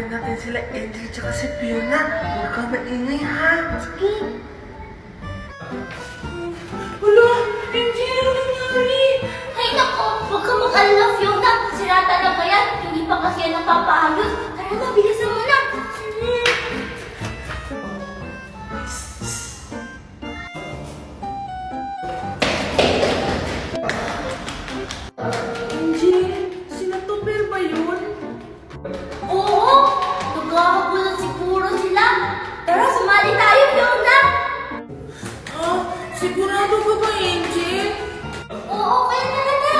Hanapin natin sila Angel tsaka si Fiona. Huwag ka maingay ha. Sige. Wala! Angel! Ano nangyari? Ay nako, huwag kang mag-alala, Fiona. Sira talaga yan. Hindi pa kasi yan napapaayos. Tara na, bilisan mo na. Angel! Sila Tupir ba yun? Oo, naghahabulan siguro sila. Tara, sumali tayo, Fiona. Ah, sigurado ba ba, Angel? Oo, kaya tara na.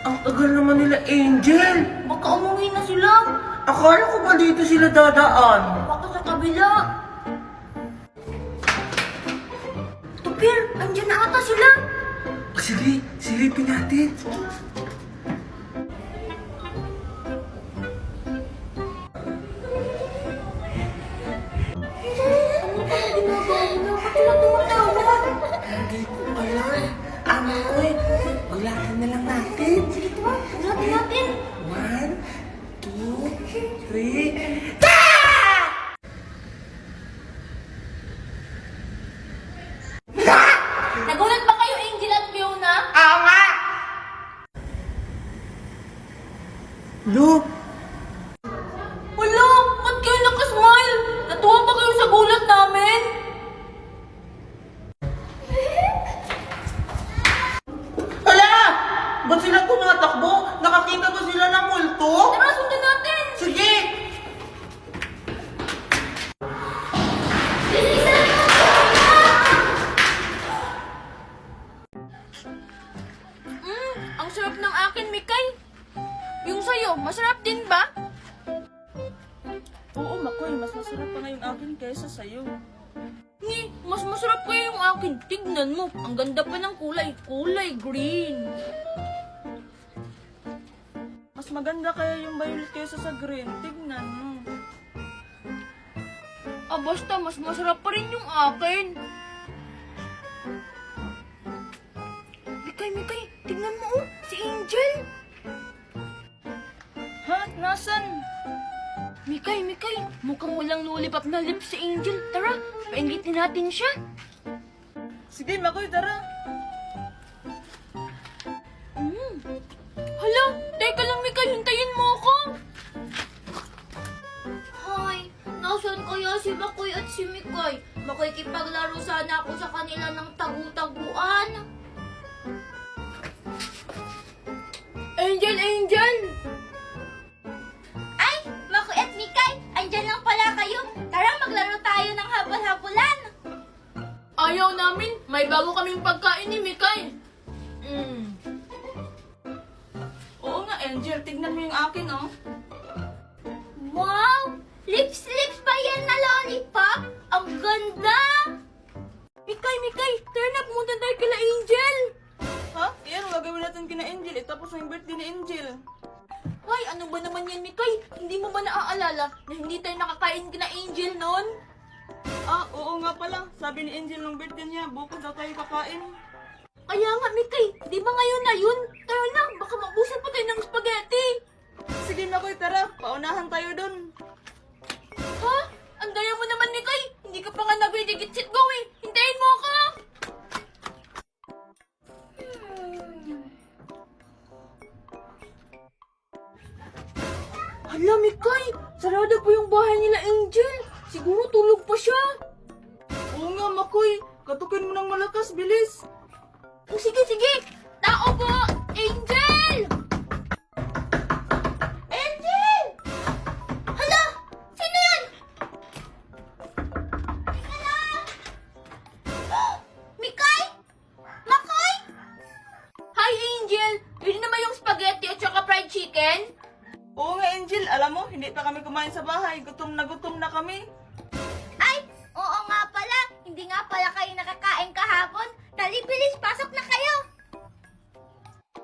Ang tagal naman nila, Angel! Baka umuwi na sila. Akala ko ba dito sila dadaan? Baka sa kabila. Tupir, andyan na ata sila. Sige, silipin natin. Hindi ko alam. Amoy, ulakan na lang natin. Sige, tuwa. Ulatin natin. 1, 2, 3. Nagulat ba kayo, Angel at Fiona? Oo nga! Lu, Wala! Ba't kayo nakasmile? Natuwa ba kayo sa gulat namin? hala! Ba't sila tumatakbo? Nakakita ba sila ng multo? Tara, sundan natin! Sige! Ang sarap ng akin, Mikay. Yung sa'yo, masarap din ba? Oo, Makoy, mas masarap pa nga yung akin kaysa sa'yo. Mas masarap kaya yung akin. Tignan mo, ang ganda pa ng kulay. Kulay green. Mas maganda kaya yung violet kaysa sa green. Tignan mo. Basta mas masarap pa rin yung akin. Mikay, tignan mo oh, si Angel. Ha? Nasaan? Mikay, mukhang walang lollipop na lips si Angel. Tara, paingitin natin siya. Sige, Makoy, tara. Hala, teka lang Mikay, hintayin mo ako. Hoy, nasaan kaya si Makoy at si Mikay? Makikipaglaro sana ako sa kanila ng tagu-taguan. Angel! Ay, Makoy at Mikay, andyan lang pala kayo. Tara, maglaro tayo ng habol-habulan. Ayaw namin, may bago kaming pagkain ni Mikay. Oo nga, Angel. Tignan mo yung akin, oh. Wow! Lips pa yan na lollipop? Ang ganda! Mikay, tara na, pumunta tayo kila Angel. Ha? Yan, gagawin natin kina Angel. Tapos na yung birthday ni Angel. Ay, ano ba naman yan, Mikay? Hindi mo ba naaalala na hindi tayo nakakain kina Angel noon? Ah, oo nga pala. Sabi ni Angel nung birthday niya, bukas daw tayo kakain. Kaya nga, Mikay, di ba ngayon na yun? Tara na, baka mabusan pa tayo ng spaghetti. Sige, Makoy, tara. Paunahan tayo dun. Ha? Ang daya mo naman, Mikay. Hindi ka pa nga nag-digit-sit go eh. Hintayin mo ako. Hala, Mikay! Sarado po yung bahay nila Angel. Siguro tulog pa siya. Oo nga, Makoy. Katukin mo ng malakas, bilis. O sige! Tao po! Angel! Angel! Hala! Sino yan? Teka lang! Mikay? Makoy? Hi, Angel! Pwede naman yung spaghetti at saka fried chicken? Oo nga, Angel. Alam mo, hindi pa kami kumain sa bahay. Gutom na kami. Ay! Oo nga pala! Hindi nga pala kayo nakakain kahapon. Dali, bilis! Pasok na kayo!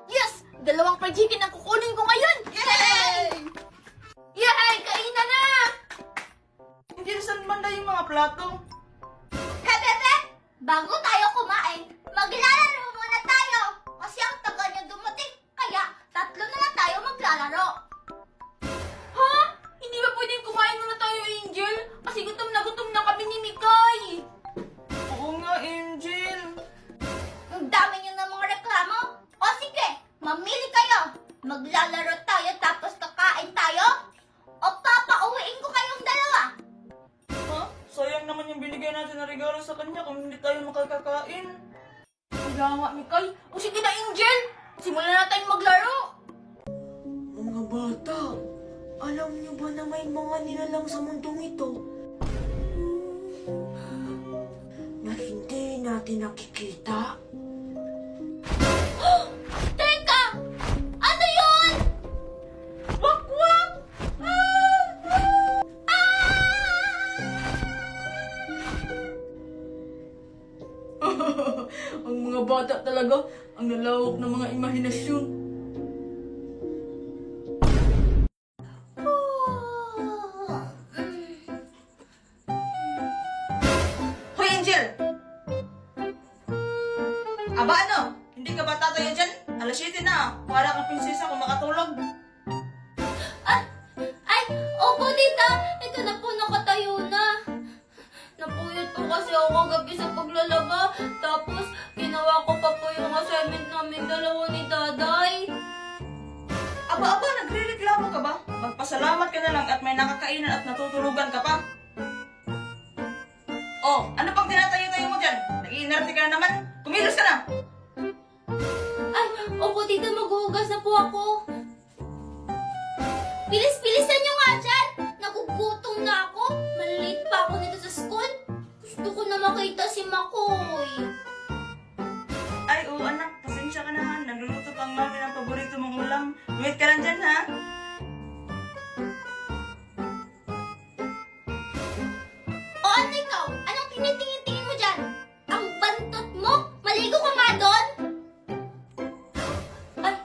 Yes! 2 fried chicken ang kukunin ko ngayon! Yay! Yay! Kain na! Angel, saan banda yung mga plato. Bebe! Bago tayo kumain, maglalaro muna tayo. Kasi ang tagal niya dumating, kaya 3 na lang tayo maglalaro. Ha? Hindi ba pwedeng kumain muna tayo, Angel? Kasi gutom na kami ni Mikay. Oo nga, Angel. Ang dami niyo ng mga reklamo. O sige, mamili kayo. Maglalaro tayo tapos kakain tayo? O papauwiin ko kayong dalawa? Ha? Sayang naman yung binigay natin na regalo sa kanya kung hindi tayo makakakain. Kaya nga, Mikay. O sige na, Angel. Simulan na tayong maglaro. Mga bata, alam niyo ba na may mga nilalang sa mundong ito? Na hindi natin nakikita? Teka! Ano yun? Wakwak! Ang mga bata talaga, ang lalawak ng mga imahinasyon. Hoy, Angel! Aba ano? Hindi ka ba tatayo dyan? Alas 7 na. Para kang prinsesa kung makatulog. Ay, opo, tita. Ito na po, nakatayo na. Napuyot po kasi ako kagabi sa paglalaba. Tapos, ginawa ko pa po yung assignment namin dalawa ni Daday. Aba, nagre-reklamo ka ba? Magpasalamat ka na lang at may nakakainan at natutulugan ka pa. Oh, ano pang tinatayo-tayo mo dyan? Nag-iinarte ka na naman? Kumilos ka na! Ay, opo, tita, maghuhugas na po ako. Bilis-bilisan nyo nga dyan! Nagugutom na ako. Malilate pa ako nito sa school. Gusto ko na makita si Makoy. Ay, oo anak, pasensya ka na ha. Nagluluto pang mami ng paborito mong ulam. Wait ka lang dyan ha. O ano ikaw? Anong tinitingin-tingin mo dyan? Ang bantot mo? Maligo ka nga doon? Ay,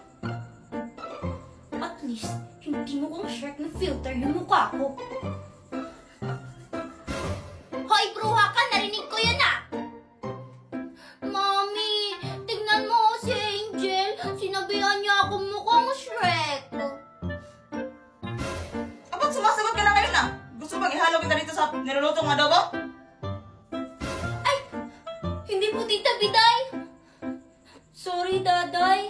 at least, hindi mo kong shirt na filter yung mukha ko. Hoy, bruha ka! Narinig ko yun ah! Mami, tignan mo si Angel. Sinabihan niya ako mukhang Shrek. Abang sumasagot ka na ngayon ah. Gusto bang ihalo kita dito sa nilulutong adobo? Ay! Hindi po, Tita Biday! Sorry, Daday.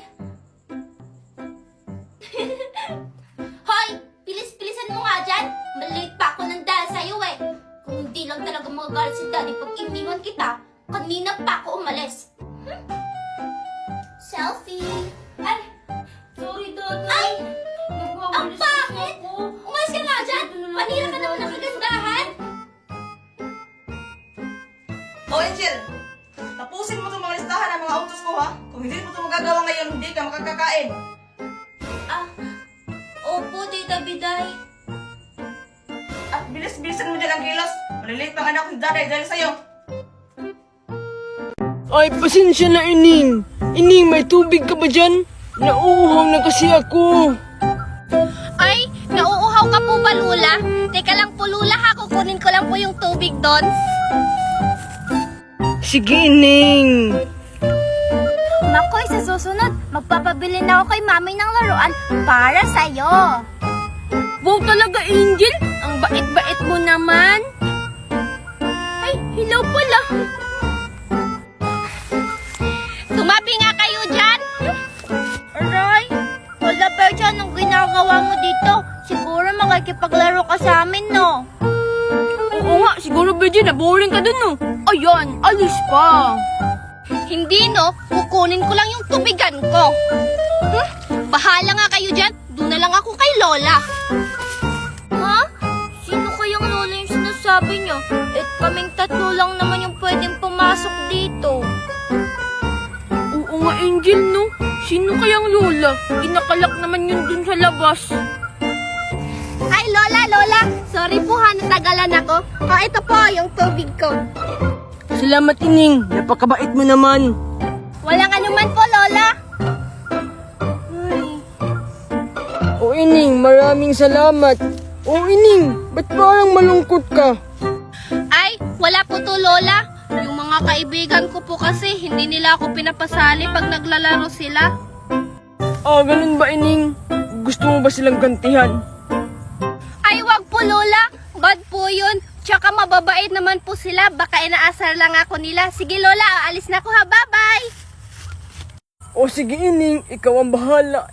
Hoy! Pilis-pilisan mo nga dyan! Malate pa ako ng dahil sa'yo eh! Kung hindi lang talaga magagalit si Daddy pag iniwan kita, kanina pa ako umalis. Selfie! Ay! Sorry, Daday! Ay! Ang pangit! Umalis ka nga dyan! Panira ka naman ng kagandahan! Oh Angel, tapusin mo itong mga listahan ng mga utos ko ha. Kung hindi mo ito magagawa ngayon, hindi ka makakakain. Ah, opo, Tita Biday. At bilis-bilisan mo dyan ang kilos. Maliliit pang anak ni Daday dahil sa'yo. Ay, pasensya na, Ining. Ining, may tubig ka ba dyan? Nauuhaw na kasi ako. Ay, nauuhaw ka po ba, Lula? Teka lang po, Lula, ha? Kukunin ko lang po yung tubig doon. Sige, Ining. Makoy, sa susunod, magpapabili na ako kay Mami ng laruan para sa'yo. Wow talaga, Angel. Ang bait-bait mo naman. Ay, hello pala. Tumabi nga kayo dyan. Aray, wala pa dyan ang ginagawa mo dito. Siguro makikipaglaro ka sa amin, no? Oo nga, siguro, Beji, na-boring ka dun, no? Ayan, alis pa. Hindi, no? Kukunin ko lang yung tubigan ko. Bahala nga kayo dyan. Doon na lang ako kay Lola. Ha? Sino kayang Lola yung sinasabi niyo? Eh, kaming 3 lang naman yung pwedeng pumasok dito. Oo nga, Angel, no? Sino kayang lola? Inakalak naman yun dun sa labas. Ay, Lola! Sorry po ha, natagalan ako. Ito po, yung tubig ko. Salamat, Ining. Napakabait mo naman. Walang anuman po, Lola. O, Ining, maraming salamat. O, Ining, ba't parang malungkot ka? Ay, Wala po to, Lola. Yung mga kaibigan ko po kasi, hindi nila ako pinapasali pag naglalaro sila. Ah, ganun ba, Ining? Gusto mo ba silang gantihan? Ay, wag po, Lola. Bad po yun. Tsaka mababait naman po sila. Baka inaasar lang ako nila. Sige, Lola. Aalis na ako ha. Bye-bye. O sige, Ining. Ikaw ang bahala.